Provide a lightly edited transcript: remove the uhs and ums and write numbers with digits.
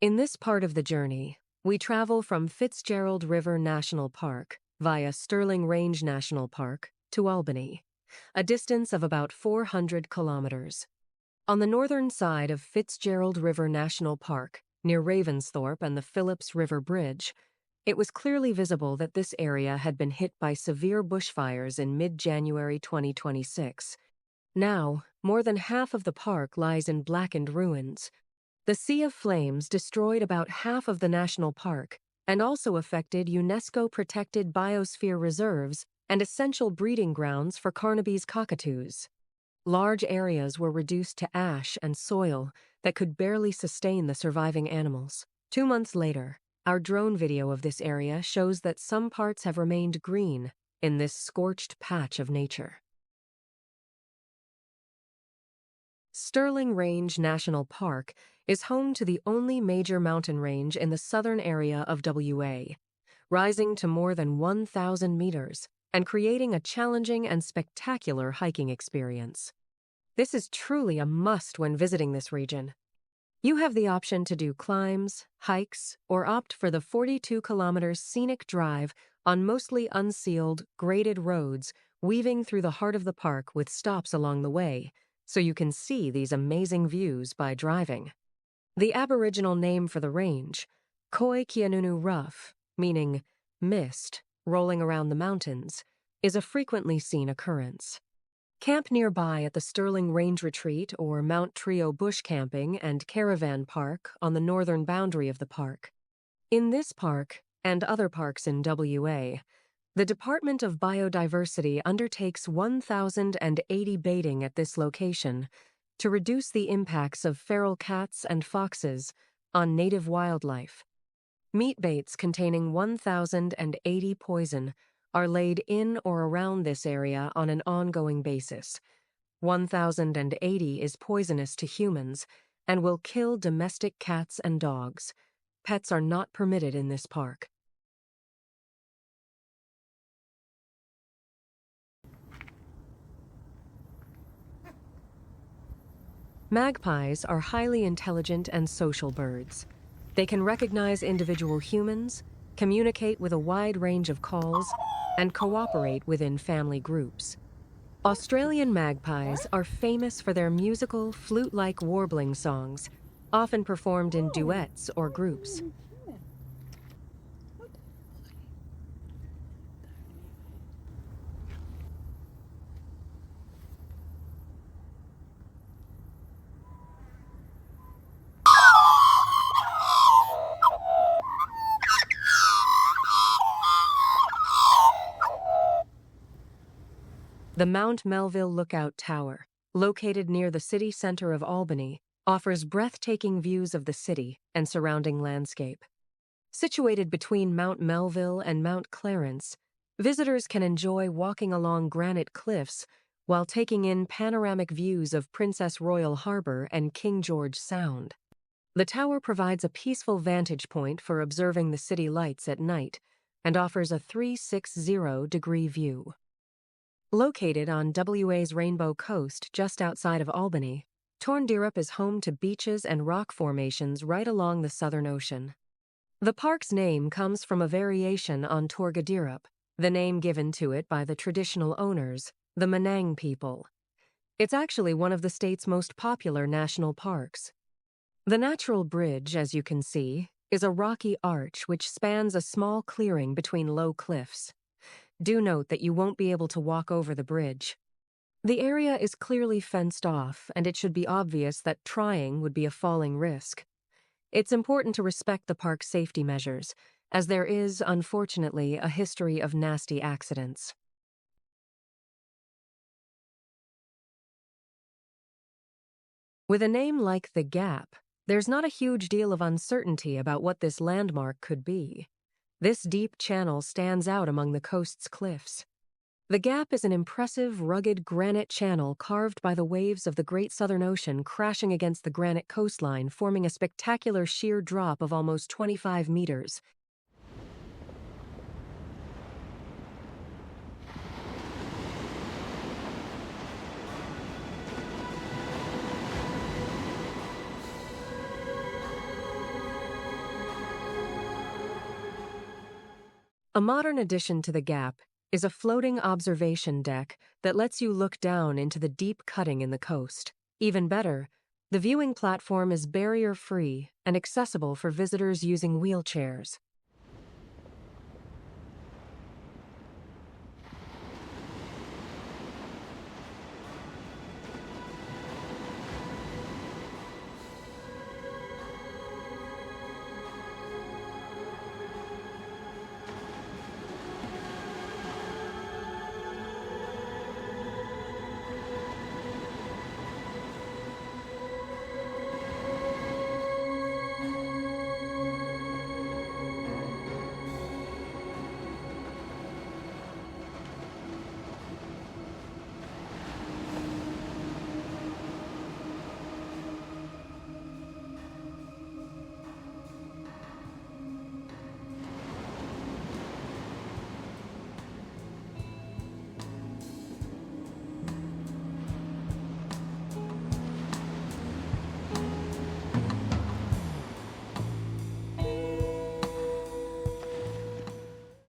In this part of the journey, we travel from Fitzgerald River National Park via Stirling Range National Park to Albany, a distance of about 400 kilometers. On the northern side of Fitzgerald River National Park, near Ravensthorpe and the Phillips River Bridge, it was clearly visible that this area had been hit by severe bushfires in mid-January 2026. Now, more than half of the park lies in blackened ruins. The sea of flames destroyed about half of the national park and also affected UNESCO-protected biosphere reserves and essential breeding grounds for Carnaby's cockatoos. Large areas were reduced to ash and soil that could barely sustain the surviving animals. 2 months later, our drone video of this area shows that some parts have remained green in this scorched patch of nature. Stirling Range National Park is home to the only major mountain range in the southern area of WA, rising to more than 1,000 meters and creating a challenging and spectacular hiking experience. This is truly a must when visiting this region. You have the option to do climbs, hikes, or opt for the 42-kilometer scenic drive on mostly unsealed, graded roads weaving through the heart of the park with stops along the way, so you can see these amazing views by driving. The Aboriginal name for the range, Koi Kianunu Rough, meaning mist, rolling around the mountains, is a frequently seen occurrence. Camp nearby at the Stirling Range Retreat or Mount Trio Bush Camping and Caravan Park on the northern boundary of the park. In this park, and other parks in WA, the Department of Biodiversity undertakes 1,080 baiting at this location to reduce the impacts of feral cats and foxes on native wildlife. Meat baits containing 1,080 poison are laid in or around this area on an ongoing basis. 1,080 is poisonous to humans and will kill domestic cats and dogs. Pets are not permitted in this park. Magpies are highly intelligent and social birds. They can recognize individual humans, communicate with a wide range of calls, and cooperate within family groups. Australian magpies are famous for their musical, flute-like warbling songs, often performed in duets or groups. The Mount Melville Lookout Tower, located near the city center of Albany, offers breathtaking views of the city and surrounding landscape. Situated between Mount Melville and Mount Clarence, visitors can enjoy walking along granite cliffs while taking in panoramic views of Princess Royal Harbor and King George Sound. The tower provides a peaceful vantage point for observing the city lights at night and offers a 360-degree view. Located on WA's Rainbow Coast just outside of Albany, Torndirrup is home to beaches and rock formations right along the Southern Ocean. The park's name comes from a variation on Torndirrup, the name given to it by the traditional owners, the Menang people. It's actually one of the state's most popular national parks. The natural bridge, as you can see, is a rocky arch which spans a small clearing between low cliffs. Do note that you won't be able to walk over the bridge. The area is clearly fenced off, and it should be obvious that trying would be a falling risk. It's important to respect the park's safety measures, as there is, unfortunately, a history of nasty accidents. With a name like The Gap, there's not a huge deal of uncertainty about what this landmark could be. This deep channel stands out among the coast's cliffs. The Gap is an impressive, rugged granite channel carved by the waves of the Great Southern Ocean crashing against the granite coastline, forming a spectacular sheer drop of almost 25 meters. A modern addition to the gap is a floating observation deck that lets you look down into the deep cutting in the coast. Even better, the viewing platform is barrier-free and accessible for visitors using wheelchairs.